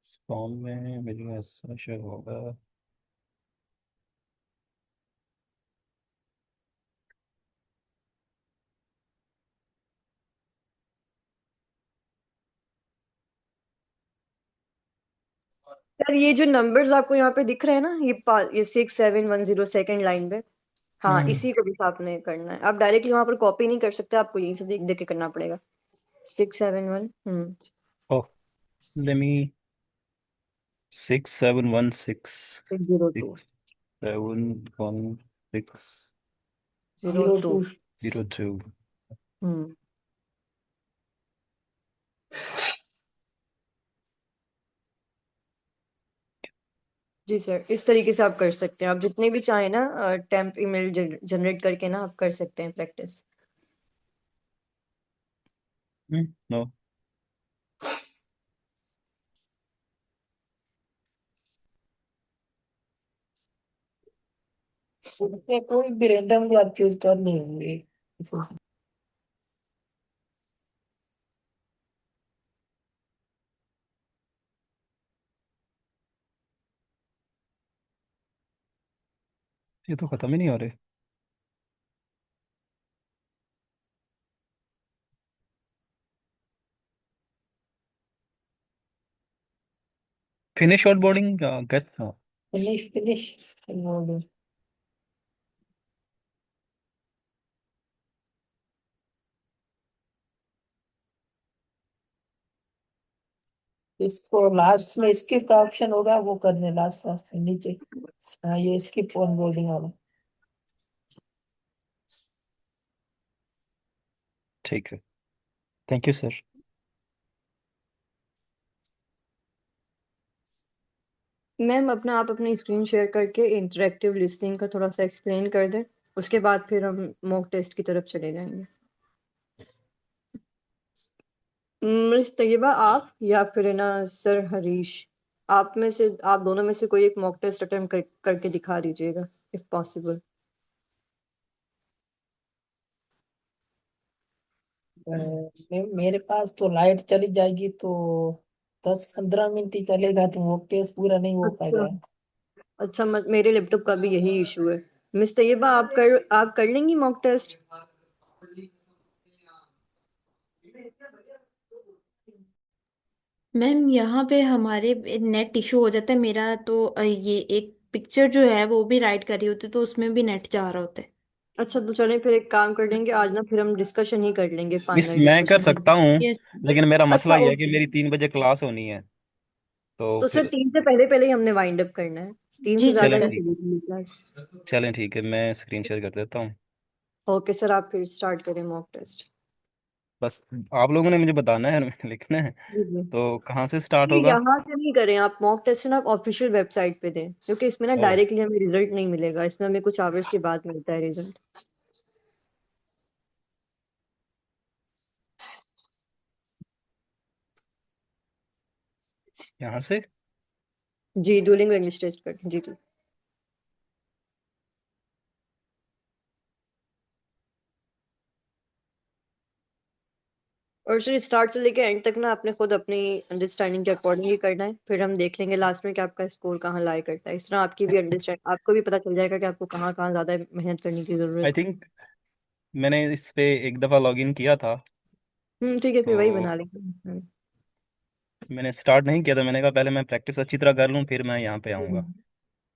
Spawn में मुझे ऐसा शो होगा। यार ये जो नंबर्स आपको यहाँ पे दिख रहे हैं ना, ये 6710 सेकंड लाइन पे। हाँ, हम्म। इसी को भी आपने करना है। आप डायरेक्टली वहां पर कॉपी नहीं कर सकते, आपको यहीं से देख देख के करना पड़ेगा। 671। ओह, लेट मी 6716 602। 6716 02। 02। हम्म। जी सर, इस तरीके से आप कर सकते हैं। आप जितने भी चाहें ना टेम्प ईमेल जनरेट करके ना आप कर सकते हैं प्रैक्टिस। नो। उसमें कोई भी रैंडमली आप चूज कर नहीं होंगे। ये तो खत्म ही नहीं हो रहे। Finish out boarding gate. Finish finish बोल। इसको लास्ट में स्किप का ऑप्शन होगा, वो करने लास्ट लास्ट में नीचे। हाँ, ये स्किप ऑन बोर्डिंग वाला। ठीक है। Thank you sir. मैम अपना आप अपनी स्क्रीन शेयर करके इंटरेक्टिव लिसनिंग का थोड़ा सा एक्सप्लेन कर दें। उसके बाद फिर हम मॉक टेस्ट की तरफ चले जाएंगे। मिस तैयबा, आप या फिर है ना सर हरीश, आप में से आप दोनों में से कोई एक मॉक टेस्ट अटेम्प्ट करके दिखा दीजिएगा, इफ पॉसिबल। मेरे पास तो लाइट चली जाएगी तो 10-15 मिनट ही चलेगा, तो वो टेस्ट पूरा नहीं हो अच्छा। पाएगा। अच्छा, मेरे लैपटॉप का भी यही इशू है। मिस तैयबा, आप कर लेंगी मॉक टेस्ट? मैम यहाँ पे हमारे नेट इशू हो जाता है मेरा तो ये एक पिक्चर जो है वो भी राइट कर रही होती तो उसमें भी नेट जा रहा होता है। अच्छा, तो चलें फिर एक काम कर लेंगे आज ना, फिर हम डिस्कशन ही कर लेंगे, मिस फाइनल मैं कर डिस्कशन। सकता हूँ, यस। लेकिन मेरा मसला अच्छा, ये है कि ओके। मेरी 3 बजे क्लास होनी है। तो तो सर फिर 3 से पहले पहले ही हमने वाइंड अप करना है। 3 से जी जी ज्यादा चलें नहीं सर। ठीक। चलेगी ये क्लास। चलें ठीक है, मैं स्क्रीन शेयर कर देता हूँ। ओके सर, आप फिर स्टार्ट करें मॉक टेस्ट। बस आप लोगों ने मुझे बताना है, लिखना है। जी जी। तो कहाँ से स्टार्ट नहीं, होगा? यहाँ से नहीं करें आप मॉक टेस्ट ना, आप ऑफिशियल वेबसाइट पे दें, क्योंकि इसमें ना ओ, डायरेक्टली हमें रिजल्ट नहीं मिलेगा, इसमें हमें कुछ आवर्स के बाद मिलता है रिजल्ट। यहाँ से। जी, डुओलिंगो इंग्लिश टेस्ट करते हैं। जी जी। और सर स्टार्ट से लेके एंड तक ना आपने खुद अपनी अंडरस्टैंडिंग के अकॉर्डिंग ही करना है, फिर हम देख लेंगे लास्ट में कि आपका स्कोर कहाँ लाई करता है। इस तरह आपकी भी अंडरस्टैंड, आपको भी पता चल जाएगा कि आपको कहाँ कहाँ ज्यादा मेहनत करने की आई जरूरत है। थिंक मैंने इस पे एक दफ़ा लॉगिन किया था। ठीक है, फिर वही तो बना लेंगे। मैंने स्टार्ट नहीं किया था, मैंने कहा पहले मैं प्रैक्टिस अच्छी तरह कर लूँ फिर मैं यहाँ पे आऊँगा।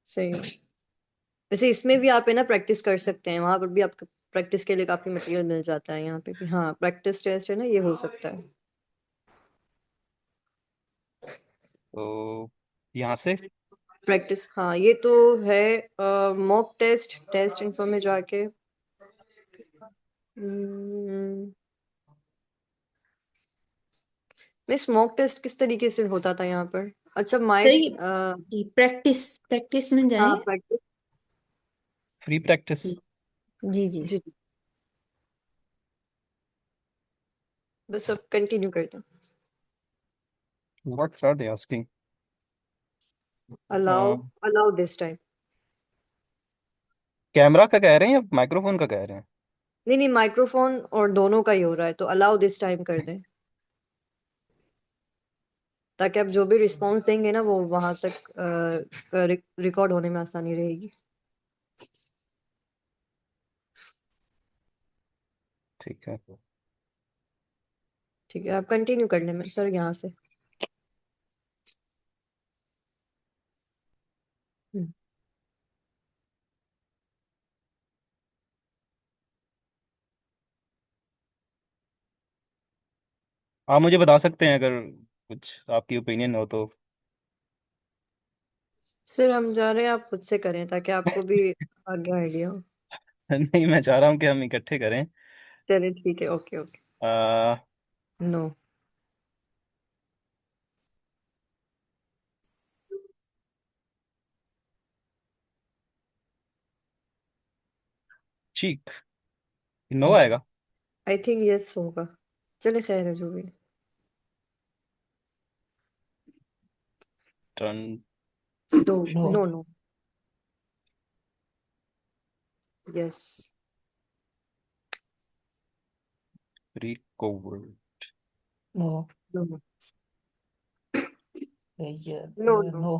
सही है। वैसे इसमें भी आप है ना प्रैक्टिस कर सकते हैं, वहां पर भी आपको प्रैक्टिस के लिए काफी मटेरियल मिल जाता है यहाँ पे भी। हाँ, प्रैक्टिस टेस्ट है ना, ये हो सकता है। तो यहाँ से। प्रैक्टिस, हाँ ये तो है। मॉक टेस्ट, टेस्ट इन्फो में जाके मिस मॉक टेस्ट किस तरीके से होता था यहाँ पर? अच्छा, सर माइट। ये प्रैक्टिस प्रैक्टिस में जाए। हाँ, प्रैक्टिस। Free practice. जी जी। जी जी। बस अब कंटिन्यू करते हैं। What are they asking? Allow, allow this time. Camera का कह रहे हैं या माइक्रोफोन का कह रहे हैं? नहीं नहीं, माइक्रोफोन और दोनों का ही हो रहा है, तो अलाउ दिस टाइम कर दें। ताकि आप जो भी रिस्पॉन्स देंगे ना वो वहां तक रिकॉर्ड होने में आसानी रहेगी। ठीक है। ठीक है, आप कंटिन्यू कर लें मैं सर यहाँ से। हम्म। आप मुझे बता सकते हैं अगर कुछ आपकी ओपिनियन हो तो। सर हम जा रहे हैं, आप खुद से करें ताकि आपको भी आगे आइडिया हो। नहीं, मैं चाह रहा हूँ कि हम इकट्ठे करें। चलिए ठीक है, ओके ओके। आ, नो। चीक। नो आएगा। आई थिंक यस होगा। चलिए खैर है जो भी। Turn. No no no no. Yes. Recover. No no ये नो नो नो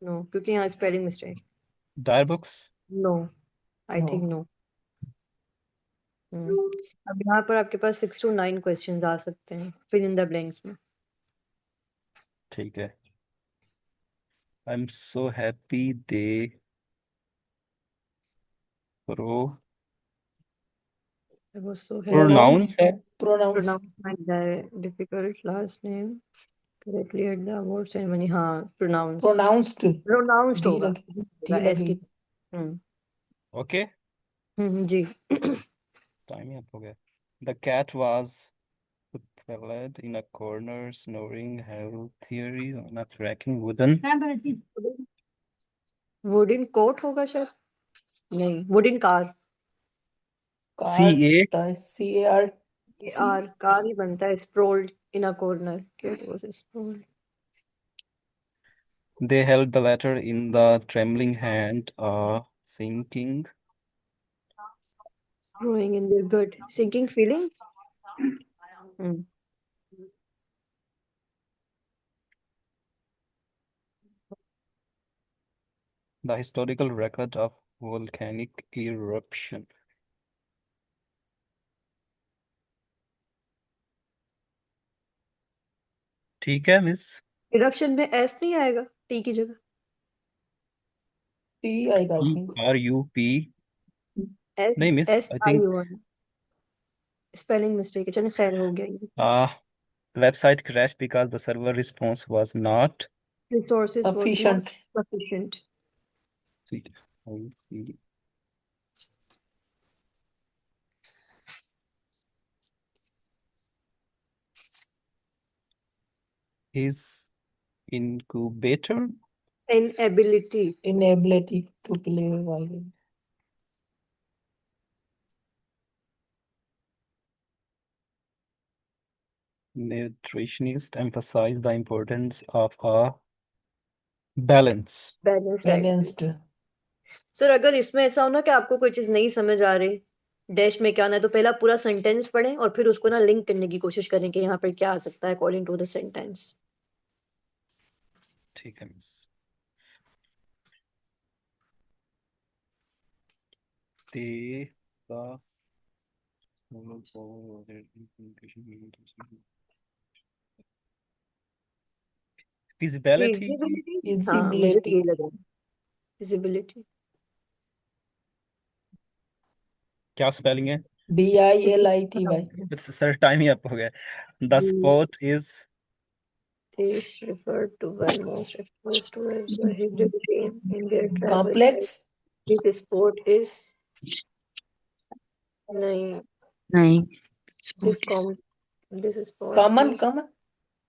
नो, क्योंकि यहाँ spelling mistake. Dire books. No. I no think no. अब यहाँ पर आपके पास 6 to 9 क्वेश्चंस आ सकते हैं फिल इन द ब्लैंक्स में। ठीक है। I am so happy they pro वो सो है। प्रोनाउंस प्रोनाउंस है। Pronounce pronounce my difficult last name correctly at the award ceremony. हाँ, प्रोनाउंस। प्रोनाउंस्ड प्रोनाउंस्ड डी होगा, लगे डी होगा एस लगे की। Hmm okay. जी। टाइम ही अप हो गया। The cat was pelled in a corner snoring hell theories on a cracking wooden wooden coat होगा शायद। नहीं, wooden car. CA. CARC R car ही बनता है। स्प्रोल्ड इन अ कॉर्नर, क्या was sprawled. They held the letter in the trembling hand, sinking. Growing in their good sinking feeling. Hmm The historical record of volcanic eruption. ठीक है miss. Eruption में S नहीं आएगा T की जगह। T आएगा I P think R U P। नहीं S miss, S I I think O N. Spelling mistake है, चलिए खैर हो गया ये। website crashed because the server response was not. Resources was not sufficient sufficient. See, I see. His incubator. Inability. inability to play violin Nutritionists emphasize the importance of a balance. Balanced diet. balanced sir अगर इसमें ऐसा हो ना कि आपको कोई चीज नहीं समझ आ रही, डैश में क्या आना है, तो पहला पूरा सेंटेंस पढ़ें और फिर उसको ना लिंक करने की कोशिश करें कि यहाँ पर क्या आ सकता है अकॉर्डिंग टू द सेंटेंस। ठीक है miss. They the feasibility. Feasibility. हाँ, मुझे भी visibility यही लग रहा है। फिजिबिलिटी। क्या स्पेलिंग है? BILITY सर टाइम ही अप हो गया। The sport is. This referred to one most exposed to as the Hebrew game in their tribal life. complex This sport is नहीं। नहीं This sport com this sport common is common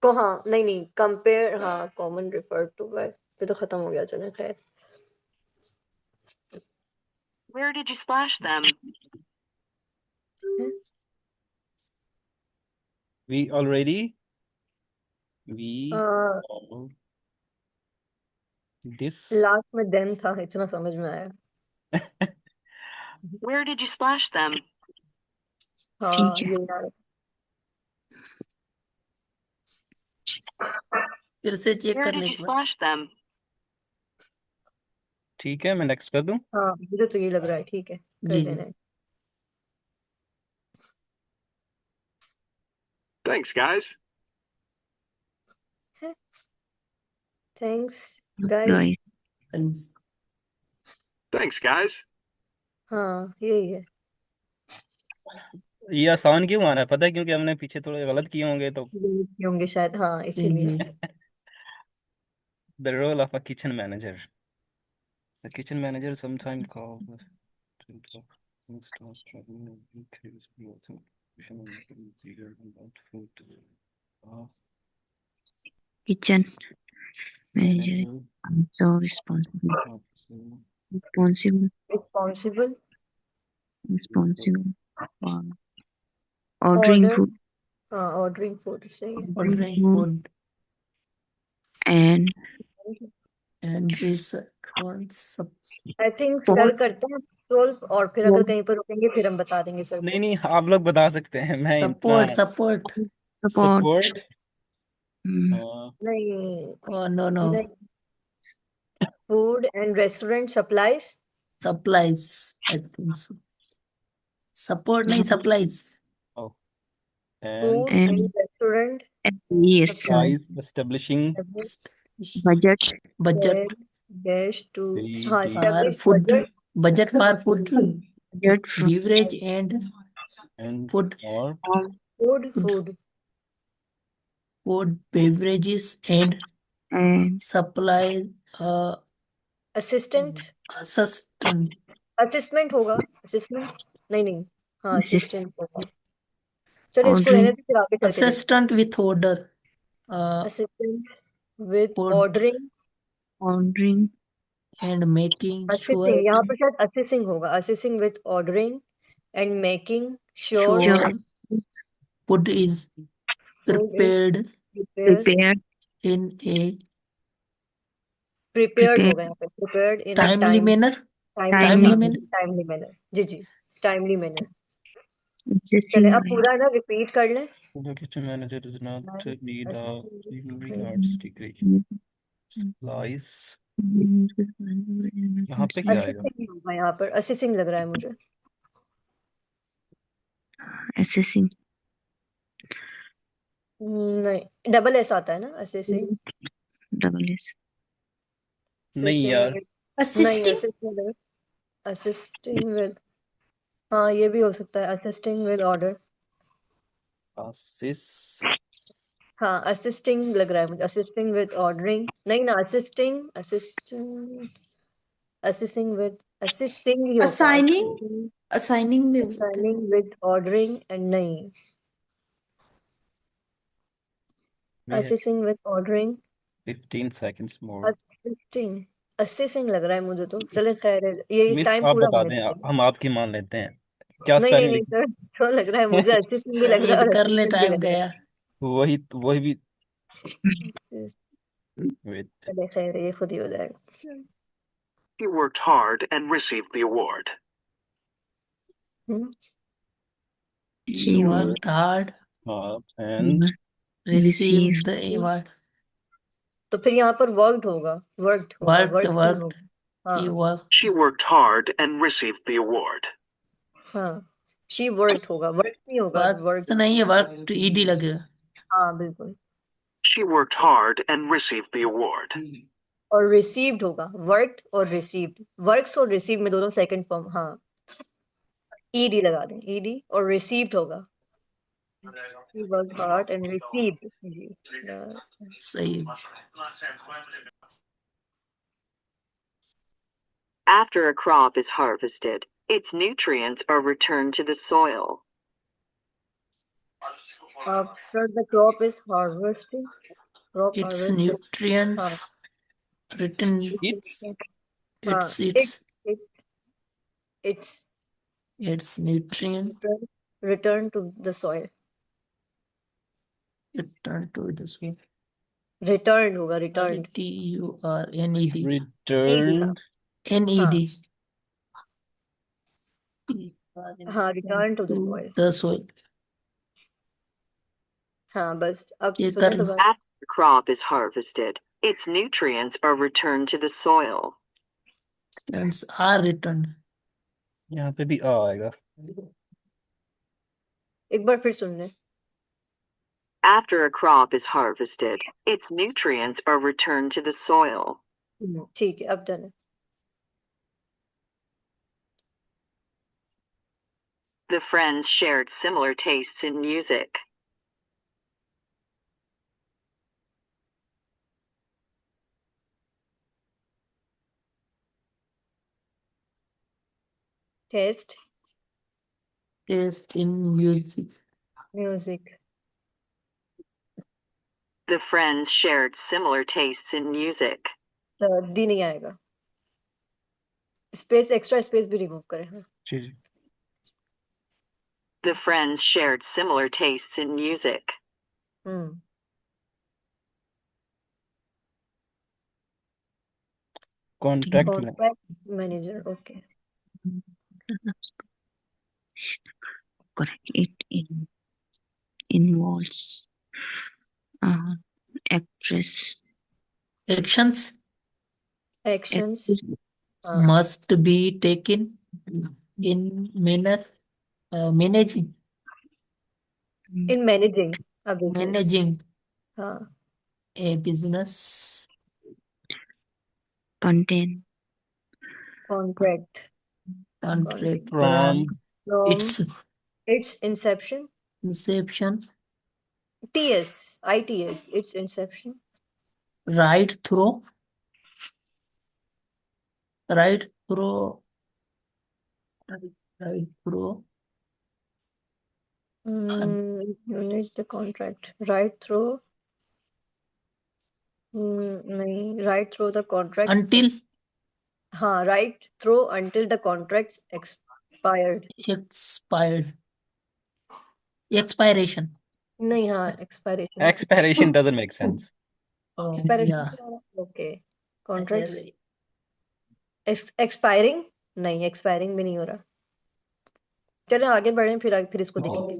को हाँ नहीं नहीं compare हाँ common referred to by ये तो खत्म हो गया, चलें खैर। Where did you splash them? we already we all this. Last में देम था, इतना समझ में आया। Where did you splash them? हाँ ठीक है ये यार। फिर से चेक Where कर did ले you एक बार। splash them? ठीक है, मैं नेक्स्ट कर दूं। हाँ मुझे तो ये लग रहा है, ठीक है कर जी जी। देना है। Thanks, guys. Thanks guys. Right. Thanks. Thanks, guys. हाँ यही है। ये आसान क्यों आ रहा है पता है, क्योंकि हमने पीछे थोड़े गलत किए होंगे तो। ये होंगे शायद, हाँ जी इसीलिए। जी। The role of a kitchen manager. The kitchen manager sometimes called to start struggling and increase growth and production and make it easier about food. Kitchen manager Manager, is so responsible. also Responsible. Responsible. Responsible for ordering order, food. हाँ ordering food सही है। Ordering Ordering food food and and restaurants. I think for sir करते हैं solve, और फिर अगर कहीं पर रुकेंगे फिर हम बता देंगे सर नहीं को। नहीं, आप लोग बता सकते हैं, मैं इतना Support. support. सपोर्ट। नहीं Oh no no. नहीं, food and restaurant supplies. Supplies. I think so. Support नहीं supplies. Food and and restaurant Yes. Price establishing Budget. Budget dash to, the हाँ for establish food. Budget Budget for food. Budget for Beverage and and food. or food food Food, beverages and and supplies. Assistant, Assistant. असिस्टमेंट होगा, असिस्टमेंट नहीं नहीं, हाँ assist assistant होगा। चलिए इसको ordering रहने दो, फिर आगे चल के देखते Assistant with order. हैं। Assistant with Food ordering ordering and making sure assisting, यहाँ पर शायद असिस्टिंग होगा, assisting with ordering and making sure sure food is food is prepared prepared, prepare in a prepared prepare होगा यहाँ पे, prepared in a timely manner. timely Timely manner. Timely manner. जी जी, timely manner. assessing चले अब पूरा है ना रिपीट कर लें। the kitchen manager does not need a culinary assistant arts degree. Supplies, यहाँ पे क्या आएगा? होगा, यहाँ पर असिस्टिंग लग रहा है मुझे। assessing नहीं डबल एस आता है ना, असिस्टिंग। double S नहीं यार, नहीं असिस्टिंग असिस्टिंग विद, हाँ ये भी हो सकता है, असिस्टिंग विद ऑर्डर। assist हाँ असिस्टिंग लग रहा है मुझे, असिस्टिंग विद ऑर्डरिंग नहीं ना, असिस्टिंग विद, असिस्टिंग ही होगा। असाइनिंग, असाइनिंग भी हो सकता है। असाइनिंग विद ऑर्डरिंग एंड नहीं, we have assisting with ordering, 15 seconds more. Assisting लग रहा है मुझे तो। चले खैर है, ये मिस टाइम आप पूरा बता होने दें, दीजिए। हम आपकी मान लेते हैं। क्या नहीं नहीं स्पेलिंग नहीं लिखी? सर, तो लग रहा है मुझे असिस्टिंग भी लग रहा है ये और कर ले, असिस्टिंग भी टाइम लग रहा गया। वही भी है। with चले खैर है, ये खुद ही हो जाएगा। He worked hard and received the award. Hmm, He worked hard, and received the award. तो फिर यहाँ पर वर्कड होगा, वर्क Worked. नहीं होगा। हाँ He worked. She worked hard and received the award. हाँ, शी वर्कड होगा, वर्क नहीं होगा, Worked वर्क। नहीं है, worked ed लगेगा। हाँ बिल्कुल। She worked hard and received the award. और रिसीव्ड होगा, वर्कड और रिसीव्ड, वर्क्स और रिसीव में दोनों सेकंड फॉर्म। हाँ ईडी लगा दें, ईडी और रिसीव्ड होगा। She worked hard and received, जी सही। After a crop is harvested, its nutrients are returned to the soil. after the crop is harvested, Its nutrients हाँ written. Its nutrients return to the soil। return to the soil. Return होगा, return. TURNED. returned NED. हाँ return to the soil. The soil. हाँ बस अब ये सुने कर तो लो। बात। The crop is harvested. Its nutrients are returned to the soil. Nutrients are returned. यहाँ पे भी आ आएगा. एक बार फिर सुन ले. After a crop is harvested, its nutrients are returned to the soil. ठीक है, अब डन है. The friends shared similar tastes in music. Taste Taste in music. music. The friends shared similar tastes in music. दी नहीं आएगा. Space, extra space भी remove करें. हाँ. जी जी. The friends shared similar tastes in music. Contract में. Contract manager. Okay. Correct. It involves actress. Actions Actions. must be taken in managing. In managing a business. Managing हाँ. a business. Contain. Contract. Contract From From its inception. inception. ITS. Its inception. Right through. Manage the contract. Right through. नहीं, right through the contracts. Until. हाँ, right through until the contracts expired. Expiration. नहीं, हाँ, expiration. expiration doesn't make sense. Expiration. Yeah. Okay. Contracts. Expiring? नहीं, expiring भी नहीं हो रहा. चलें आगे बढ़ें, फिर इसको देखेंगे.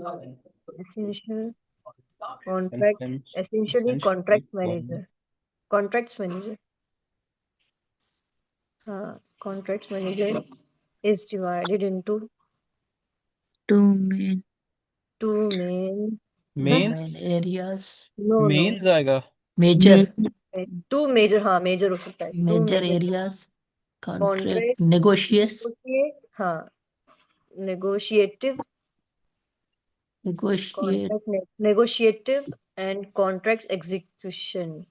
Essential contract. Essentially contract manager. Contracts manager. Contracts manager is divided into Two main. Mains. areas. No. Mains आएगा. Major. Two major. हाँ, major हो सकता है. Two Major major areas. Contract. Contract. Negotiation. हाँ. Negotiative. Negotiative and contract execution.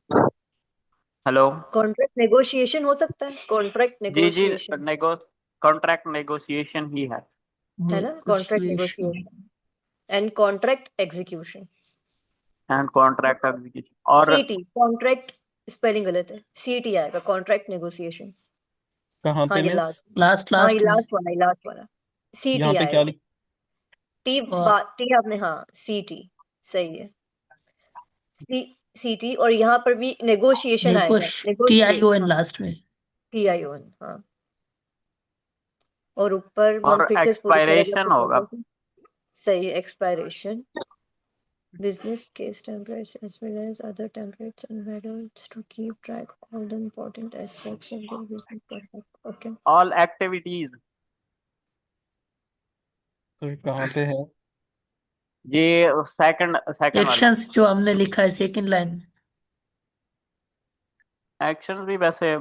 Hello. Contract negotiation हो सकता है. Contract जी negotiation. Contract negotiation ही है ना? Contract negotiation and contract execution. And contract execution. और CT contract स्पेलिंग गलत है. CT आएगा contract negotiation. कहाँ पे ये मिस? लास्ट वाला. CT यहाँ पे क्या आएगा. T आपने CT सही है. CT और यहाँ पर भी negotiation आएगा. TION लास्ट में. TION. हाँ. और ऊपर और फिर से एक्सपायरेशन होगा. सही है. Expiration. Business case templates as well as other templates and methods to keep track of all the important aspects of the business process. Okay. All activities. तो ये कहाँ पे है? ये सेकंड एक्शंस जो हमने लिखा है सेकंड लाइन. एक्शन भी वैसे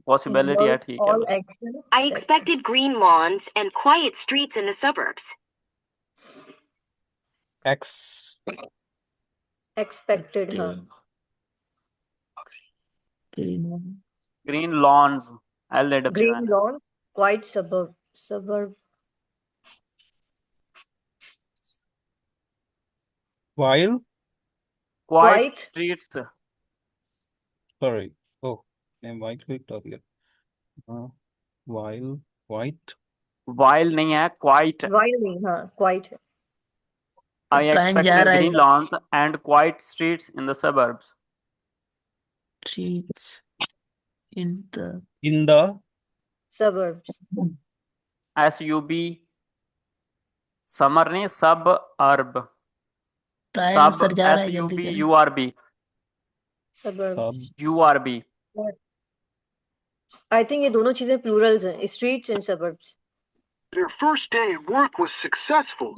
पॉसिबिलिटी है. ठीक All है. actions. I expected green lawns and quiet streets in the suburbs. Expected. हाँ. Green lawns. Green lawn, quiet suburb. While? Quiet streets. Sorry. Oh, मैं white को टॉप किया. While नहीं है, quiet. While नहीं, हाँ, quiet है. I expected green lawns and quiet streets in the suburbs. Streets in the suburbs. SUB. Summer नहीं, suburb. Time sir जा रहा है SUB जल्दी. URB. suburbs. URB. I think ये दोनों चीजें plurals हैं, streets and suburbs. Their first day at work was successful.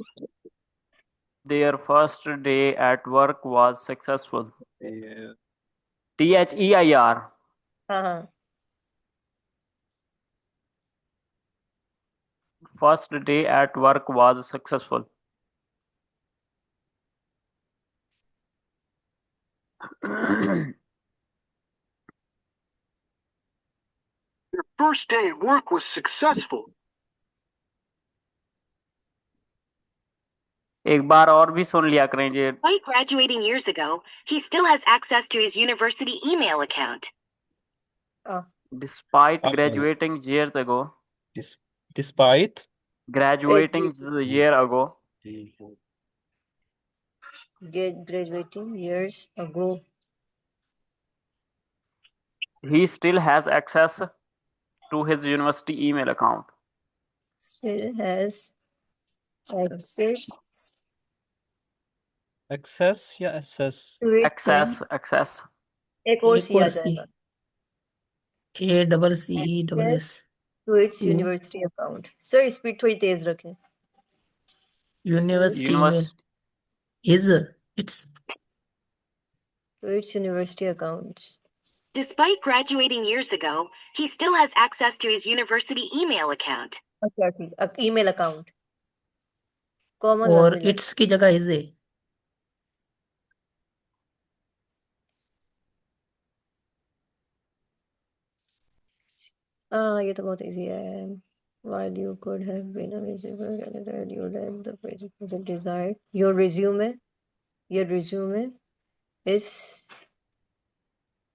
Their first day at work was successful. Yeah. THEIR. हाँ First day at work was successful. Their first day at work was successful. एक बार और भी सुन लिया करें ये. Despite graduating years ago, he still has access to his university email account. Despite Okay. graduating years ago. Despite Graduating year ago. graduating years ago. He still has access to his university email account. Still has access या access? to it. Access. एक और एक सी आ और सी, जाएगा. ACCESS. To its university account. Sir, speed थोड़ी तेज रखें. University email. It's To its university account. Despite graduating years ago, he still has access to his university email account. अच्छा ठीक. Email account. Common और इट्स की जगह is है. ये तो बहुत इजी है. While you could have been eligible and you left the project desired. Your resume is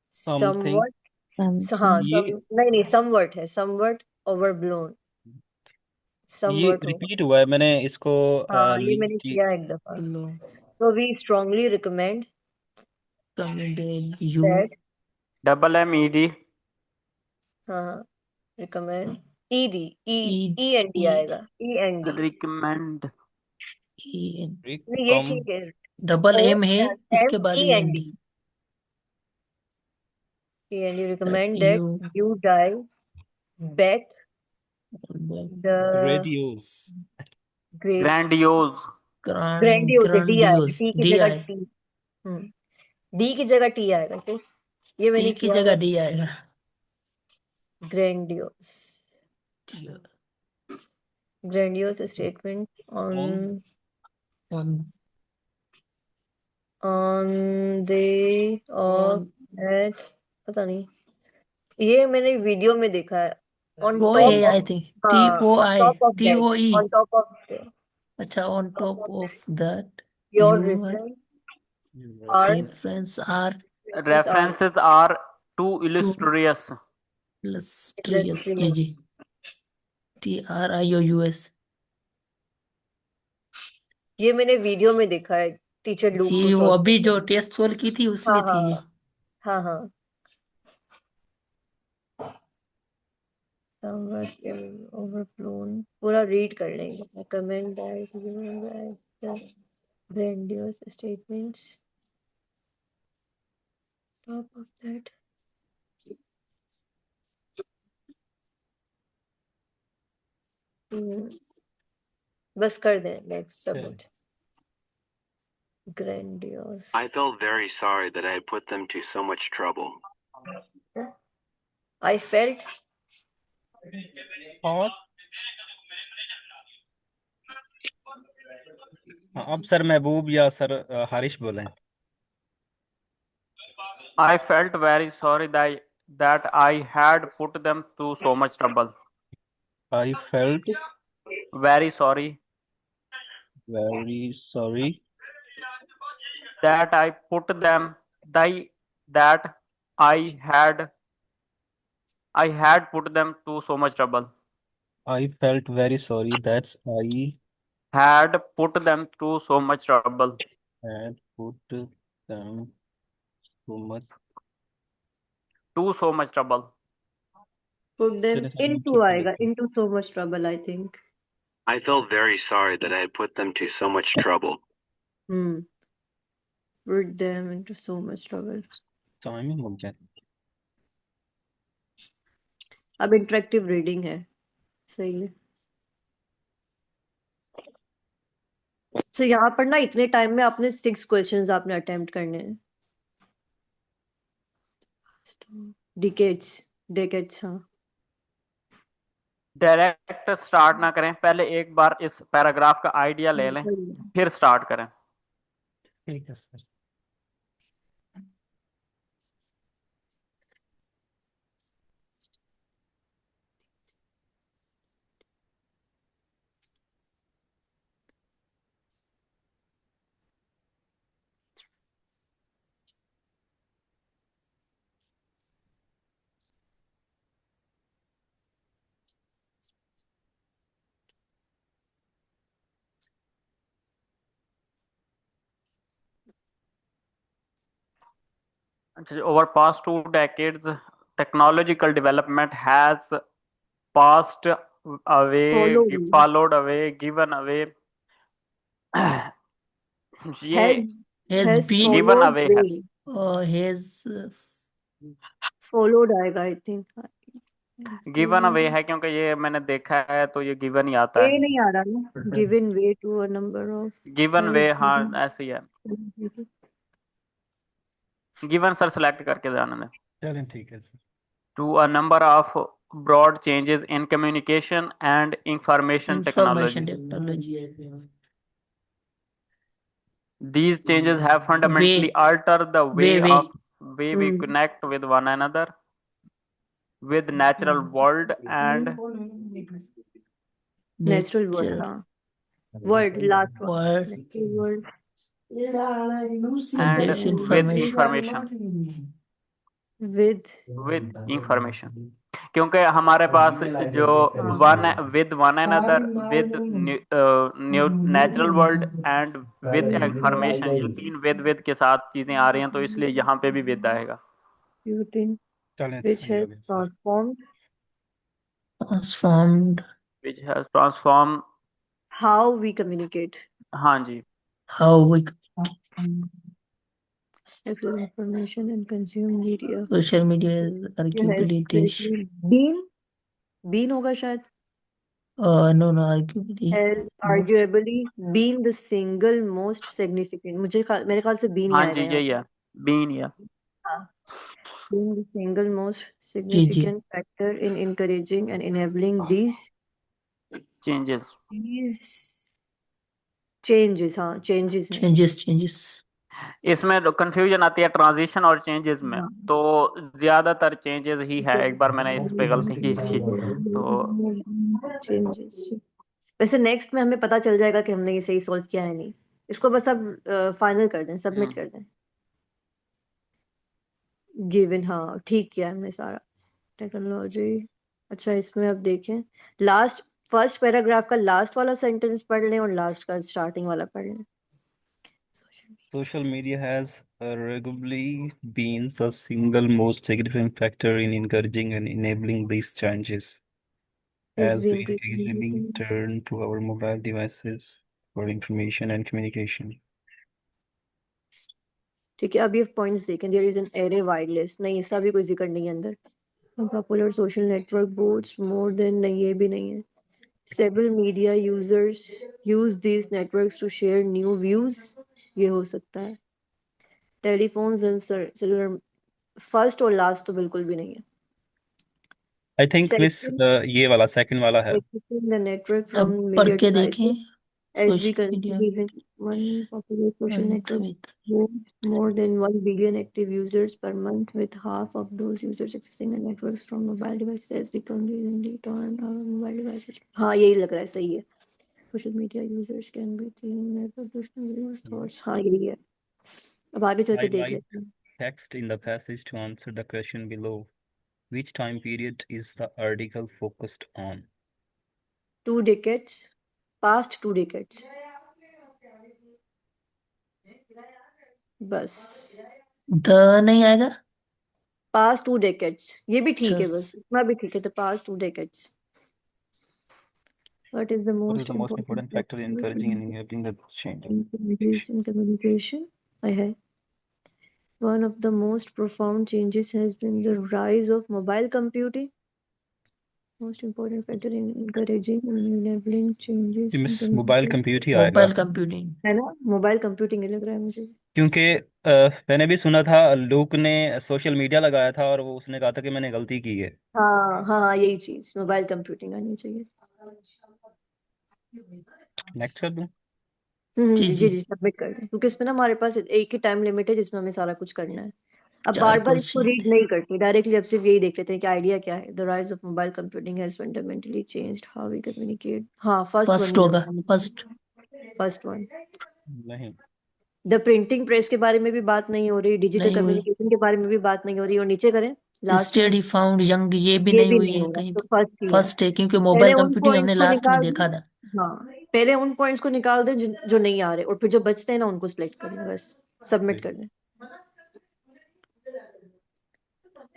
Something. somewhat. हाँ नहीं somewhat है. Somewhat overblown. ये Somewhat. रिपीट हुआ है, मैंने इसको हाँ ये लिंक मैंने की. किया एक दफा. So we strongly recommend you that. MED. हाँ recommend. ED आएगा. END. Recommend. नहीं ये ठीक है. डबल एम है उसके बाद END. END. And you recommend that you dial back the Radios. Grandiose. Grandiose. D की जगह T. D की जगह T आएगा. ठीक. ये मैंने T की जगह D आएगा. Grandiose statement on the of at पता नहीं. ये मैंने वीडियो में देखा है. On वो top है of, I think TOI TOE. on top of that. अच्छा on top of that Your you reference are References are too illustrious. जी TRIOUS. ये मैंने वीडियो में देखा है. टीचर लूप जी वो अभी जो टेस्ट सोल्व की थी उसमें थी ये. हाँ overblown. पूरा रीड कर लेंगे. Recommend that grandiose statements. Top of that. बस कर दें. Next about grandiose. I felt very sorry that I put them to so much trouble. I felt. और अब सर महबूब या सर हारिश बोलें. I felt very sorry that I had put them to so much trouble. I felt very sorry that I put them that I had put them to so much trouble. I felt very sorry that I had put them to so much trouble. Had put them so much trouble. Put them into आएगा. Into so much trouble, I think. I felt very sorry that I put them to so much trouble. Put them into so much trouble. Timing हो गया। अब interactive reading है। सही है। तो यहाँ पर ना इतने टाइम में आपने 6 क्वेश्चंस आपने अटेम्प्ट करने हैं। डिकेड्स, डेकेड्स, हाँ। डायरेक्ट स्टार्ट ना करें, पहले एक बार इस पैराग्राफ का आइडिया ले लें, फिर स्टार्ट करें। ठीक है sir. Over past 2 decades, technological development has passed away, followed away, given away. ये has been given away है, has followed आएगा आई थिंक। गिवन अवे है, क्योंकि ये मैंने देखा है तो ये गिवन ही आता वे है। नहीं आ रहा ना, given way to a number of given way, हाँ ऐसे ही है। गिवन सर सेलेक्ट करके जाने दें। चलें ठीक है sir. To a number of broad changes in communication and information technology. These changes have fundamentally altered the way we connect with one another, with natural world and natural word, हाँ। Word last word word and with information. information. With With information, क्योंकि हमारे पास जो one with one another, with natural world and with information, ये तीन with के साथ चीजें आ रही हैं, तो इसलिए यहाँ पे भी विद आएगा। चलें which सही has हो गया sir. transformed Which has transformed, how we communicate, हाँ जी, how we access information and consume media. social media is It arguably has this been होगा शायद, no arguably has arguably been the single most significant, मेरे ख्याल से been ही हाँ आएगा जी, यहाँ। यही है, बीन या Being the single most जी significant factor in encouraging and enabling these changes. changes, हाँ changes हैं। changes इसमें कंफ्यूजन आती है ट्रांजिशन और चेंजेस में, हाँ। तो ज्यादातर चेंजेस ही है। एक बार मैंने इस पे गलती की थी, तो चेंजेस। वैसे नेक्स्ट में हमें पता चल जाएगा कि हमने ये सही सॉल्व किया है नहीं। इसको बस अब फाइनल कर दें, सबमिट कर दें। गिवन, हाँ ठीक किया हमने सारा। टेक्नोलॉजी, अच्छा इसमें अब देखें लास्ट फर्स्ट पैराग्राफ का लास्ट वाला सेंटेंस पढ़ लें और लास्ट का स्टार्टिंग वाला पढ़ लें। Social media has arguably been the single most significant factor in encouraging and enabling these changes, as we increasingly turn to our mobile devices for information and communication. ठीक है, अब ये पॉइंट्स देखें। There is an array wide list, नहीं इसका भी कोई जिक्र नहीं है अंदर। Popular social network boards more than, नहीं ये भी नहीं है। Several media users use these networks to share new views, ये हो सकता है। Telephones and cellular, फर्स्ट और लास्ट तो बिल्कुल भी नहीं है। I think miss Second, ये वाला सेकंड वाला है। accessing the network अब from पढ़ media के devices देखें as we social media using one popular social network with with more than 1 billion active users per month, with half of those users accessing the networks from mobile devices as we currently on our mobile devices. हाँ यही लग रहा है, सही है। Social media users can be seen as professional views thoughts, हाँ यही है। अब आगे चल के देख Highlight लेते हैं। text in the passage to answer the question below. Which time period is the article focused on? 2 decades, past 2 decades, बस the नहीं आएगा past 2 decades, ये भी ठीक है, Just- बस इतना भी ठीक है। तो past 2 decades. What is the What is most the most important factor in encouraging and enabling the change? increase in communication? I have. One of the most profound changes has been the rise of mobile computing. Most important factor in encouraging and enabling changes in miss the mobile compute ही आएगा mobile computing है ना, mobile computing लग रहा है मुझे। क्योंकि मैंने भी सुना था लूक ने सोशल मीडिया लगाया था और वो उसने कहा था कि मैंने गलती की है। हाँ हाँ हाँ, यही चीज मोबाइल कंप्यूटिंग आनी चाहिए। नेक्स्ट कर दूं? जी जी जी जी सबमिट कर दें, क्योंकि इसमें ना हमारे पास एक ही टाइम लिमिट है जिसमें हमें सारा कुछ करना है। अब 4 बार बार इसको क्वेश्चन रीड नहीं करते, डायरेक्टली अब सिर्फ यही देख लेते हैं कि आइडिया क्या है। The rise of mobile computing has fundamentally changed how we communicate. हाँ फर्स्ट वन फर्स्ट ही होगा लगता है, फर्स्ट फर्स्ट वन। नहीं, द प्रिंटिंग प्रेस के बारे में भी बात नहीं हो रही, डिजिटल नहीं हुई कम्युनिकेशन के बारे में भी बात नहीं हो रही, और नीचे करें लास्ट में स्टडी फाउंड यंग ये भी ये नहीं भी हुई नहीं है हो रहा, कहीं तो पे फर्स्ट ही है। फर्स्ट है क्योंकि पहले मोबाइल उन कंप्यूटिंग पॉइंट्स हमने को लास्ट में निकाल देखा दें, था हाँ पहले उन पॉइंट्स को निकाल दें जो नहीं आ रहे, और फिर जो बचते हैं ना उनको सिलेक्ट कर लें, बस सबमिट कर दें।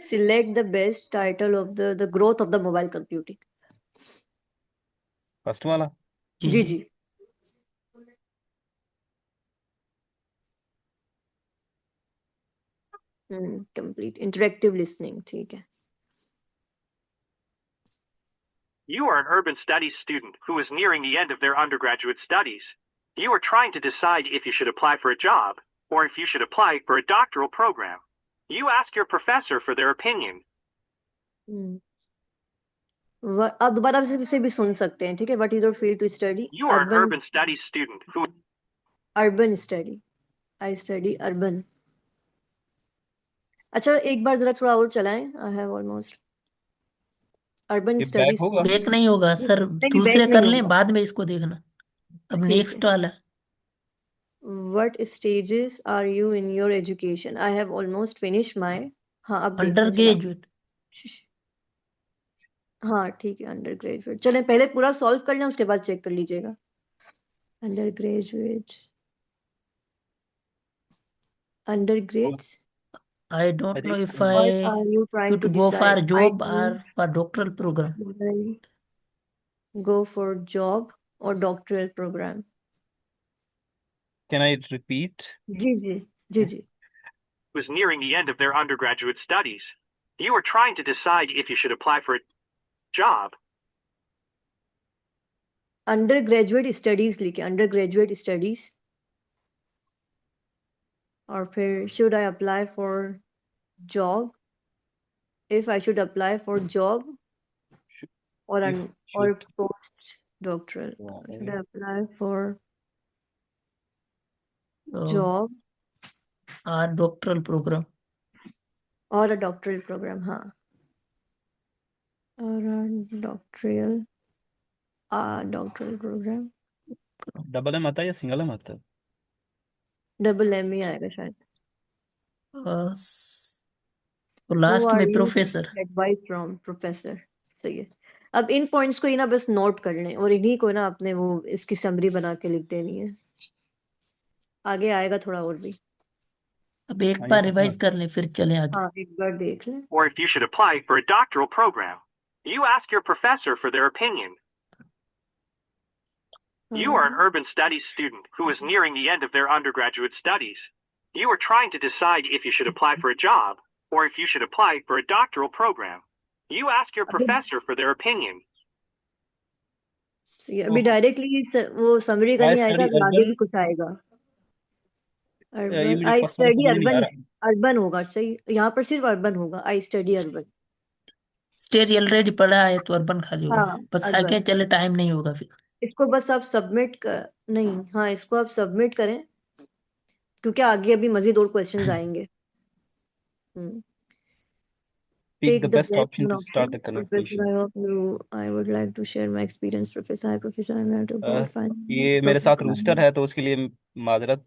Select the best title of the growth of the mobile computing. First वाला। जी जी जी जी कंप्लीट इंटरेक्टिव लिसनिंग, ठीक है। You are an urban studies student who is nearing the end of their undergraduate studies. You are trying to decide if you should apply for a job or if you should apply for a doctoral program. You ask your professor for their opinion. आप दोबारा से भी सुन सकते हैं, ठीक है। What is your field to study? You are an urban, urban studies student who urban study, I study urban. अच्छा एक बार जरा थोड़ा और चलाएं, आई हैव ऑलमोस्ट अर्बन ये बैक स्टडीज। होगा? बैक नहीं होगा सर नहीं दूसरे बैक कर नहीं लें होगा, बाद में इसको देखना अब ठीक नेक्स्ट है। वाला What stages are you in your education? I have almost finished my, हाँ अब देख अंडर लें चला। ग्रेजुएट हाँ ठीक है, अंडर ग्रेजुएट। चलें पहले पूरा सॉल्व कर लें, उसके बाद चेक कर लीजिएगा। Undergraduate, under grades. I I don't know think if What I are you trying to to go for decide? Job और for doctoral program Go for job or doctoral program? can I repeat? जी जी जी जी was nearing the end of their undergraduate studies. You are trying to decide if you should apply for a job. Under graduate studies लिखे, under graduate studies, और फिर should I apply for job, if I should apply for job, or If or should post doctoral, should I apply for job और doctoral program or a doctoral program? हाँ, or a doctoral program। Double M आता है या single M आता है? Double M ही आएगा शायद। तो Who लास्ट are में you professor taking advice from? Professor। सही है। अब इन पॉइंट्स को ही ना बस नोट कर लें, और इन्हीं को ना अपने वो इसकी समरी बना के लिख देनी है, आगे आएगा थोड़ा और भी। अब एक हाँ, बार ये रिवाइज कर लें फिर चलें आगे हाँ एक बार देख लें। Or if you should apply for a doctoral program. You ask your professor for their opinion. You are an urban studies student who is nearing the end of their undergraduate studies. You are trying to decide if you should apply for a job or if you should apply for a doctoral program. You ask your professor for their opinion. सही है। अभी directly वो summary का I नहीं आएगा, study अभी आगे भी urban। कुछ आएगा। ये अर्बन, मुझे आई फर्स्ट वाला स्टडी समझ नहीं आ अर्बन, रहा। अर्बन होगा सही, यहाँ पर सिर्फ अर्बन होगा, आई स्टडी अर्बन। स्टेरी ऑलरेडी पढ़ा है तो अर्बन खाली होगा हाँ बस आगे अर्बन, चले टाइम नहीं होगा फिर इसको बस आप सबमिट कर, नहीं हाँ इसको आप सबमिट करें, क्योंकि आगे अभी मजीद और क्वेश्चंस आएंगे। Pick the Take the best best option one to start option. the Professor, conversation। I would like to share my experience, Professor. Hi, Professor. I'm at about fine. ये मेरे साथ रूस्टर है तो उसके लिए माजरत,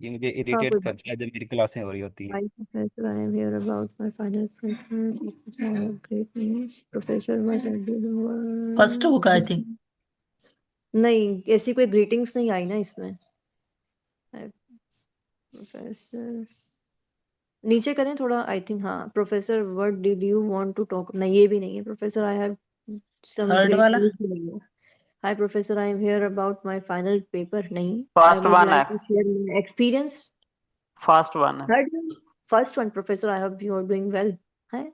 ये मुझे हाँ इरिटेट कोई करता है जब मेरी क्लासें हो रही होती हैं। Hi, Professor. I am here about my final preference. I have great news. Professor was at the first होगा आई थिंक नहीं, ऐसी कोई ग्रीटिंग्स नहीं आई ना इसमें। प्रोफेसर नीचे करें थोड़ा, आई थिंक हाँ। Professor what did you want to talk, नहीं ये भी नहीं है। Professor I have some third great वाला न्यूज़ नहीं है। Hi professor, I am here about my final paper, नहीं। आई फर्स्ट वुड वन है like to share my experience, first one है third first one professor, I hope you are doing well. है,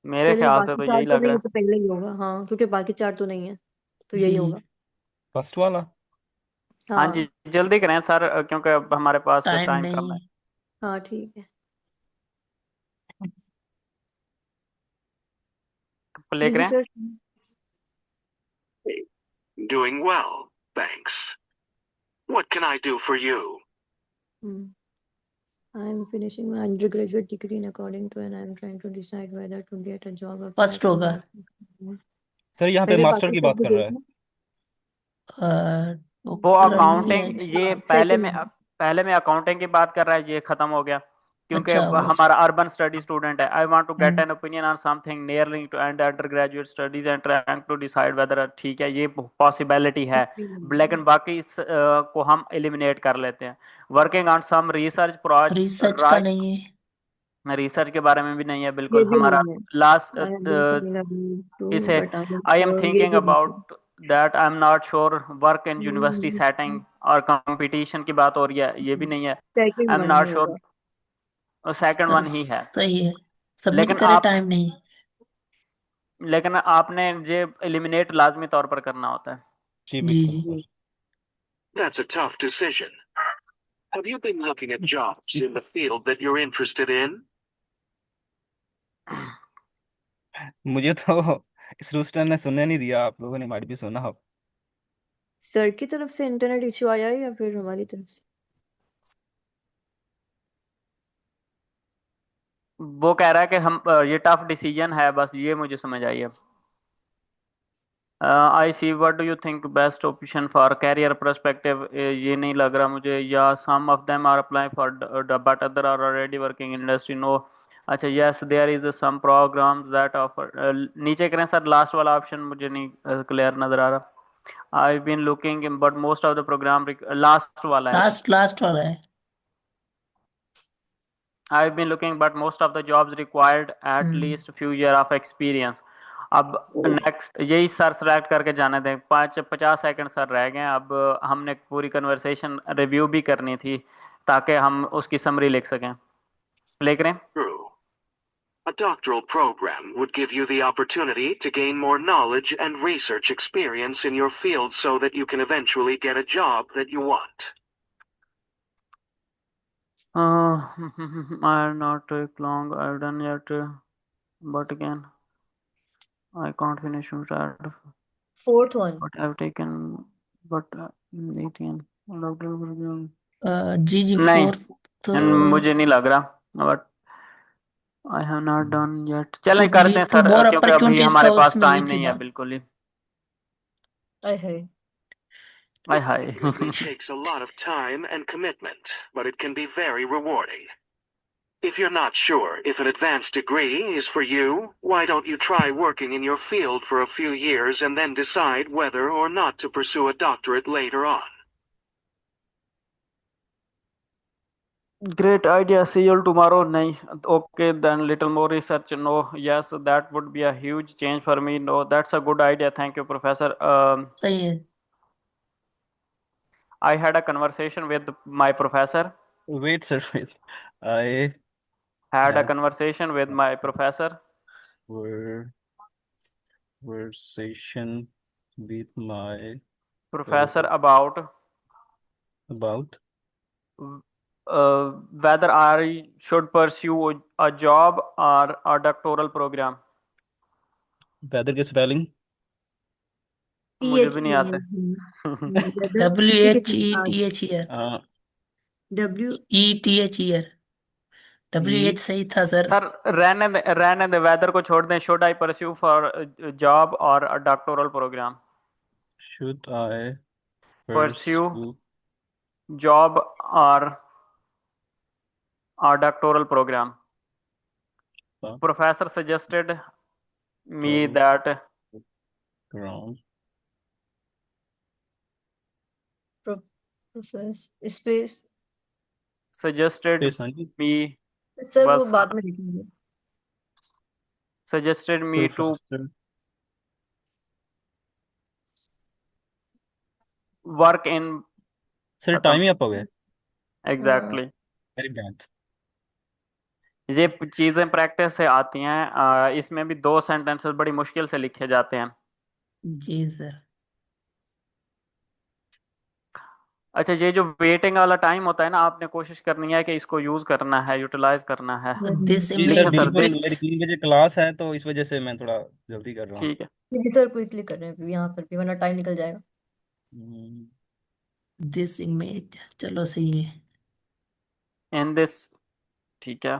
मेरे चलिए ख्याल से बाकी तो 4 यही तो लग नहीं रहा है है। तो पहले ही होगा। हाँ, क्योंकि बाकी 4 तो नहीं है, तो यही जी होगा। फर्स्ट वाला। हाँ हाँ जी, जल्दी करें सर, क्योंकि अब हमारे पास टाइम टाइम कम नहीं। है। हाँ, ठीक है। प्ले जी करें। Sir. Doing well, thanks. What can I do for you? I am finishing my undergraduate degree in accounting to, and I am trying to decide whether to get a job, apply first for होगा। master's। Sir यहाँ पे पहले master बाकी की सब बात भी कर रहा है। देखना। वो रनिंग। अकाउंटिंग, ये सेकंड वन। पहले में अकाउंटिंग की बात कर रहा है, ये खत्म हो गया क्योंकि अच्छा वो हमारा अर्बन स्टडी स्टूडेंट है। I want to get hmm, an opinion on something nearly to end undergraduate studies and trying to decide whether, ठीक है ये पॉसिबिलिटी है, लेकिन बाकी को हम एलिमिनेट कर लेते हैं। Working on some research research का प्रोजेक्ट, नहीं है। रिसर्च के बारे में भी नहीं है ये बिल्कुल भी हमारा। नहीं है। Last I have been thinking about to, इसे but I am I am sure ये थिंकिंग भी नहीं है। About that, I am not sure, work in university setting और कंपटीशन की बात हो रही है, ये भी नहीं है। Second I am one not he sure, होगा। सेकंड सर वन ही है। सही है, सबमिट लेकिन करे, आप टाइम नहीं। लेकिन आपने ये एलिमिनेट लाजमी तौर पर करना होता है। जी जी बिल्कुल जी। Sir. That's a tough decision. Have you been looking at jobs in the field that you're interested in? मुझे तो इस रूस्टर ने सुनने नहीं दिया, आप लोगों ने माइट भी सुना हो। सर की तरफ से इंटरनेट इश्यू आया है या फिर हमारी तरफ से? वो कह रहा है कि हम ये टफ डिसीजन है, बस ये मुझे समझ आई है। I see, what do you think best option for career perspective, ये नहीं लग रहा मुझे। या some of them are apply for but other are already working industry, no. अच्छा, yes there is some programs that offer, नीचे करें sir, last वाला ऑप्शन मुझे नहीं क्लियर नजर आ रहा। I been looking but most of the program, last वाला है। लास्ट वाला है। I've been looking, but most of the jobs required at hmm, least few year of experience. अब नेक्स्ट यही सर सेलेक्ट करके जाने दें, 50 सेकंड सर रह गए हैं। अब हमने पूरी कन्वर्सेशन रिव्यू भी करनी थी ताकि हम उसकी समरी लिख सकें। प्ले करें। True. A doctoral program would give you the opportunity to gain more knowledge and research experience in your field so that you can eventually get a job that you want. I'll not take long. I've done yet, but again, I can't finish that. Fourth one. But I've taken, but 18. जी जी, नहीं, fourth. मुझे नहीं लग रहा, but I have not done yet. चलें would करते हैं lead to sir, मोर क्योंकि अभी अपॉर्चुनिटीज का हमारे पास उसमें टाइम लिखी नहीं है बात। बिल्कुल ही। आय हाय। आय हाय। It takes a lot of time and commitment, but it can be very rewarding. If you're not sure if an advanced degree is for you, why don't you try working in your field for a few years and then decide whether or not to pursue a doctorate later on? Great idea, see you tomorrow। नहीं, okay then, little more research, no। Yes, that would be a huge change for me, no। That's a good idea, thank you professor। सही है। I had a conversation with my professor, wait sir wait. I had a have conversation with my professor conversation with my professor about about whether I should pursue a job or a doctoral program। Whether के spelling. मुझे TH भी नहीं नहीं आते। है। Weather W किसी के H E T H year. W E T H year. W E H सही था सर। सर रहने दे, वेदर को छोड़ दें। Should I pursue for job और a doctoral program. should I pursue pursue job और a doctoral program. the professor suggested me total that ground professor space. Suggested space हाँ जी। मी sir वो बस बाद में लिखेंगे। Suggested me to professor work in, sir खत्म। Time ही up हो गया। एग्जैक्टली। Very bad. ये चीजें प्रैक्टिस से आती हैं। इसमें भी 2 सेंटेंसेस बड़ी मुश्किल से लिखे जाते हैं। जी सर। अच्छा, ये जो वेटिंग वाला टाइम होता है ना, आपने कोशिश करनी है कि इसको यूज करना है, यूटिलाइज करना है। दिस जी सर, लिखें सर, बिल्कुल, दिस। मेरी 3 बजे क्लास है तो इस वजह से मैं थोड़ा जल्दी कर रहा हूँ। ठीक है। जी सर, क्विकली कर रहे हैं अभी यहाँ पर भी, वरना टाइम निकल जाएगा। हम्म, दिस इमेज, चलो सही है। In this. ठीक है।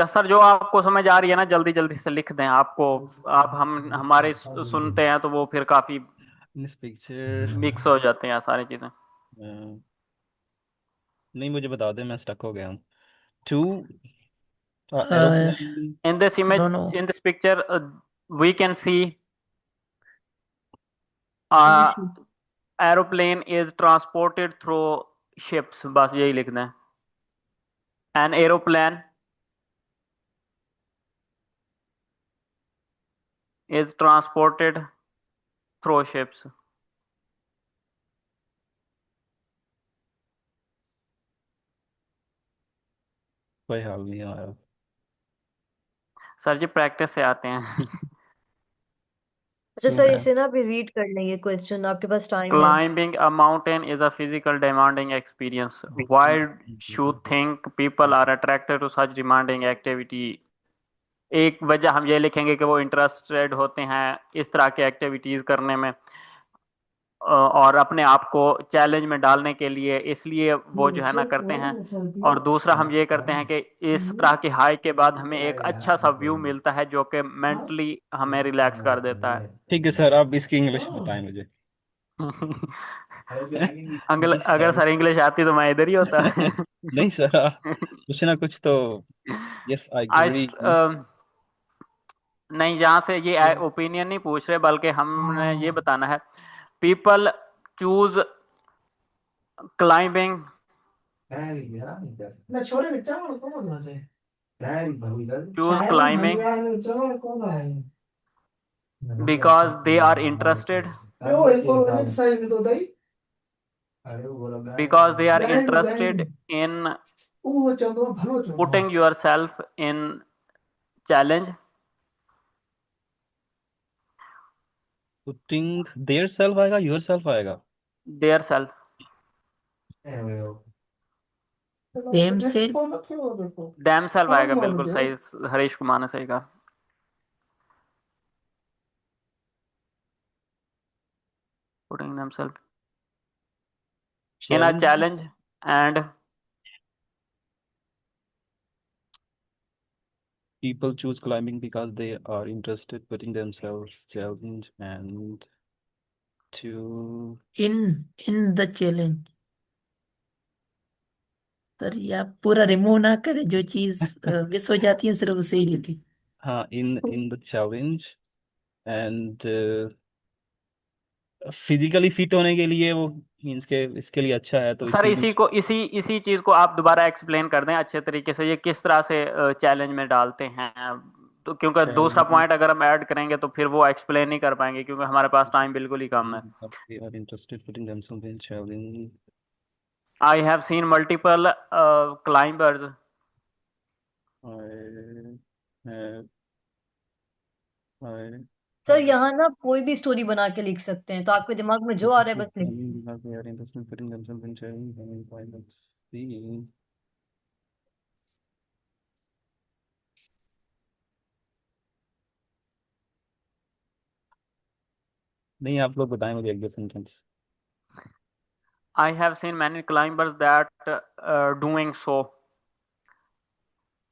सर, जो आपको समझ आ रही है ना, जल्दी जल्दी से लिख दें। आपको आप हम हमारे सुनते हैं तो वो फिर काफी दिस पिक्चर। मिक्स हो जाते हैं सारी चीजें। नहीं, मुझे बता दे, मैं स्टक हो गया हूँ। To uh, aeroplane. In this image, no no in this picture, we can see जी uh, sure. aeroplane is transported through ships. बस यही लिखना है। An aeroplane is transported through ships. कोई हाल नहीं आया। सर जी, प्रैक्टिस से आते हैं। अच्छा सर, Okay. इसे ना अभी रीड कर लेंगे क्वेश्चन, आपके पास टाइम है? Climbing a mountain is a physical demanding experience. Why should think people are attracted to such demanding activity? एक वजह हम ये लिखेंगे कि वो इंटरेस्टेड होते हैं इस तरह के एक्टिविटीज करने में, और अपने आप को चैलेंज में डालने के लिए, इसलिए वो जो है ना करते हैं। और दूसरा हम ये करते हैं कि इस तरह की हाइक के बाद हमें एक अच्छा सा व्यू मिलता है जो कि मेंटली हमें रिलैक्स कर देता है। ठीक है सर, आप इसकी इंग्लिश बताएं मुझे। अगर सर इंग्लिश आती तो मैं इधर ही होता। नहीं सर, कुछ ना कुछ तो। Yes, I I agree. नहीं, यहाँ से ये ओपिनियन नहीं पूछ रहे, बल्कि हमने ये बताना है। People choose climbing choose climbing because they are interested because they are interested in putting yourself in challenge. Putting their self आएगा, योर सेल्फ आएगा? Their self. सेम से Themselves आएगा, बिल्कुल सही, हरीश कुमार ने सही कहा। Putting themselves in a challenge. challenge and People choose climbing because they are interested putting themselves challenge and to in in the challenge. Sir ये आप पूरा रिमूव ना करें, जो चीज मिस हो जाती है सिर्फ उसे ही लिखें। हाँ, in the challenge and physically fit होने के लिए वो मीन्स के इसके लिए अच्छा है तो सर, इसलिए। इसी चीज को आप दोबारा एक्सप्लेन कर दें अच्छे तरीके से, ये किस तरह से चैलेंज में डालते हैं। तो क्योंकि दूसरा चैलेंज पॉइंट अगर हम ऐड करेंगे तो फिर वो एक्सप्लेन नहीं कर पाएंगे, क्योंकि हमारे पास टाइम बिल्कुल ही कम है। they are interested putting themselves in challenge. I have seen multiple climbers. I have I sir यहाँ ना कोई भी स्टोरी बना के लिख सकते हैं, तो आपके दिमाग में जो आ रहा है बस लिख। because they are interested in putting themselves in challenge and why let's see. नहीं, आप लोग बताएं मुझे 1-2 sentence. I have seen many climbers that doing so.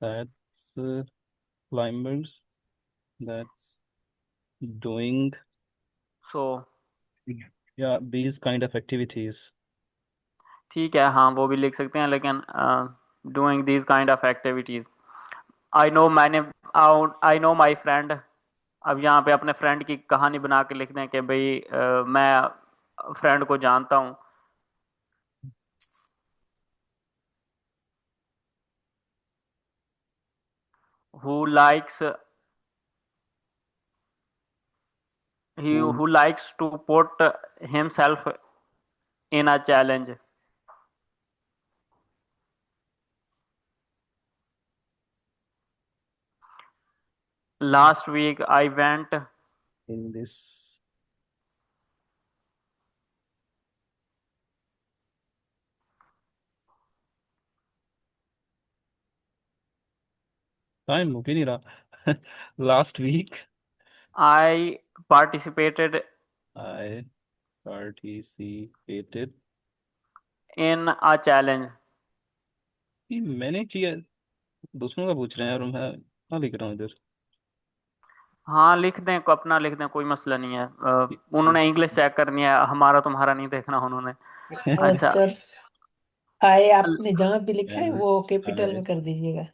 That's climbers that's doing So yeah these kind of activities. ठीक है, हाँ वो भी लिख सकते हैं, लेकिन doing these kind of activities. I know मैंने आई नो माई फ्रेंड। अब यहाँ पे अपने फ्रेंड की कहानी बना के लिख दें कि भाई मैं फ्रेंड को जानता हूँ। who likes Who who likes to put himself in a challenge. Last week I went in this time मुझे नहीं रहा last week I participated I participated in a challenge. मैंने किया दूसरों का पूछ रहे हैं और मैं कहाँ लिख रहा हूँ इधर हाँ लिख दें, अपना लिख दें, कोई मसला नहीं है। उन्होंने इंग्लिश चेक करनी है, हमारा तुम्हारा नहीं देखना उन्होंने। अच्छा। सर आए आपने जहाँ भी लिखा है वो कैपिटल I में कर दीजिएगा।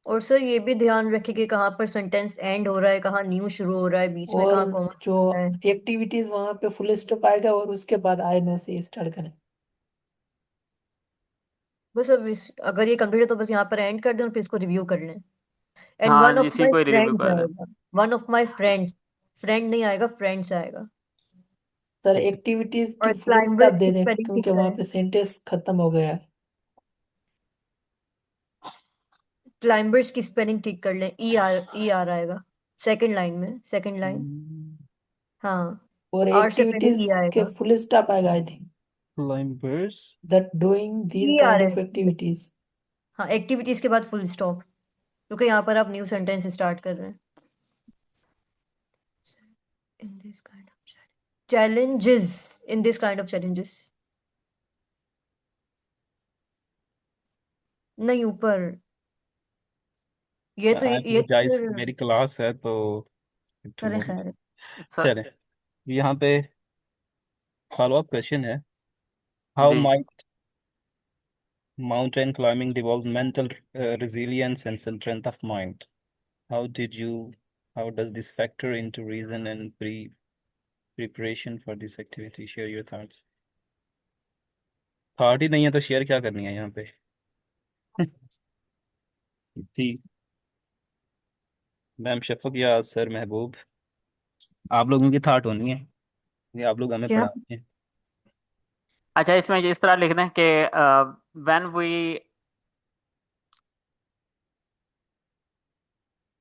और सर ये भी ध्यान रखिए कि कहाँ पर सेंटेंस एंड हो रहा है, कहाँ न्यू शुरू हो रहा है, बीच में और कहाँ कॉमा जो है। एक्टिविटीज वहां पे फुल स्टॉप आएगा और उसके बाद आयन से स्टार्ट करें। बस अब अगर ये कंप्लीट है तो बस यहाँ पर एंड कर दें और फिर इसको रिव्यू कर लें। एंड हाँ वन ऑफ इसी माई को ही रिव्यू फ्रेंड्स कर दें। आएगा, one of my friends, friend नहीं आएगा, फ्रेंड्स आएगा। सर एक्टिविटीज की और फुल स्टॉप क्लाइंबर्स दे की दें स्पेलिंग क्योंकि ठीक वहां है। पे सेंटेंस खत्म हो गया है। क्लाइंबर्स की स्पेलिंग ठीक कर लें, ई आर आएगा सेकंड लाइन में, सेकंड लाइन। हाँ, और आर से पहले एक्टिविटीज ई के आएगा। फुल स्टॉप आएगा I think climbers that doing this ई आ काइंड रहा ऑफ है। एक्टिविटीज। हाँ, एक्टिविटीज के बाद फुल स्टॉप, क्योंकि यहाँ पर आप न्यू सेंटेंस स्टार्ट कर रहे हैं। In this kind of challenges, in this kind of challenges, नहीं ऊपर, I ये तो apologize फिर मेरी क्लास है तो करें tomorrow खैर। सर चलें यहाँ पे फॉलो अप क्वेश्चन है हाउ जी। Might mountain climbing develop mental resilience and strength of mind how did you how does this factor into reason and preparation for this activity share your thoughts thought ही नहीं है तो share क्या करनी है यहाँ पे जी मैम शफक या सर महबूब आप लोगों की थॉट होनी है ये आप लोग हमें क्या? पढ़ाते हैं अच्छा इसमें इस तरह लिख दें कि when we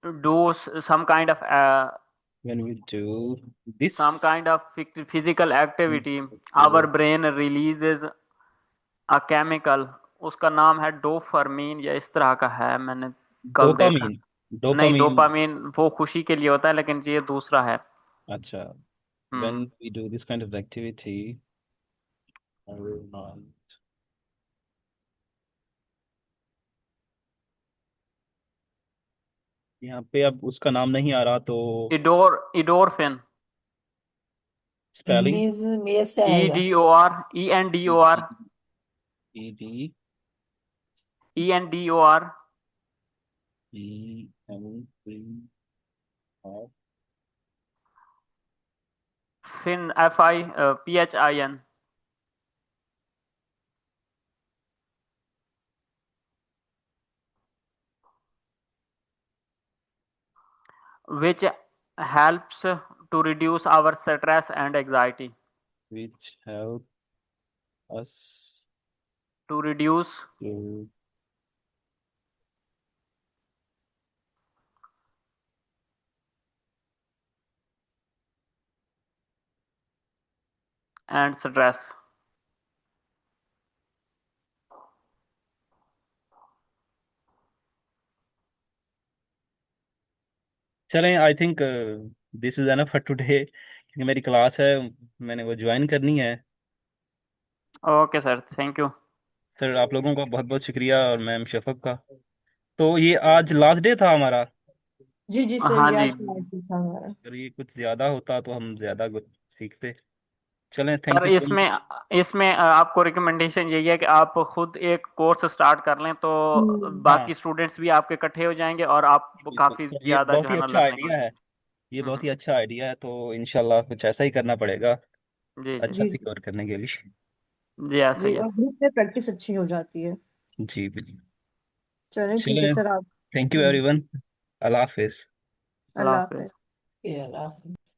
do some kind of when we do this some kind of physical activity our brain releases a chemical, उसका नाम है डोफामीन या इस तरह का है, मैंने कल देखा। डोपामीन नहीं डोपामीन डोपामीन वो खुशी के लिए होता है, लेकिन ये दूसरा है। अच्छा when hmm. we do this kind of activity our mind यहाँ पे अब उसका नाम नहीं आ रहा तो इडोरफिन। स्पेलिंग इंग्लिश में से ई आएगा। D O R E N D O R E D E N D O R E N D R fin F I P H I N which helps to reduce our stress and anxiety. which help us To reduce to and stress. चलें I think this is enough for today क्योंकि मेरी class है मैंने वो join करनी है okay sir, thank you. Sir आप लोगों का बहुत बहुत शुक्रिया और मैम शफक का तो ये आज लास्ट डे था हमारा जी जी सर, हाँ ये जी आज क्लास था हमारा। अगर ये कुछ ज्यादा होता तो हम ज्यादा कुछ सीखते चलें सर, थैंक यू सो इसमें मच इसमें आपको रिकमेंडेशन यही है कि आप खुद एक कोर्स स्टार्ट कर लें, तो हाँ बाकी स्टूडेंट्स भी आपके इकट्ठे हो जाएंगे और आप काफ़ी सर ये ज़्यादा बहुत जो ही है ना अच्छा लर्निंग आइडिया होगी। है ये बहुत ही हम्म। अच्छा आइडिया है तो इंशाल्लाह कुछ ऐसा ही करना पड़ेगा जी जी अच्छा जी सिक्योर करने के लिए जी, ऐसे जी, ही है। और ग्रुप में प्रैक्टिस अच्छी हो जाती है। जी बिल्कुल चलें ठीक है चलें सर, आप। थैंक यू एवरीवन अल्लाह हाफिज अल्लाह अल्लाह हाफिज। हाफिज। ये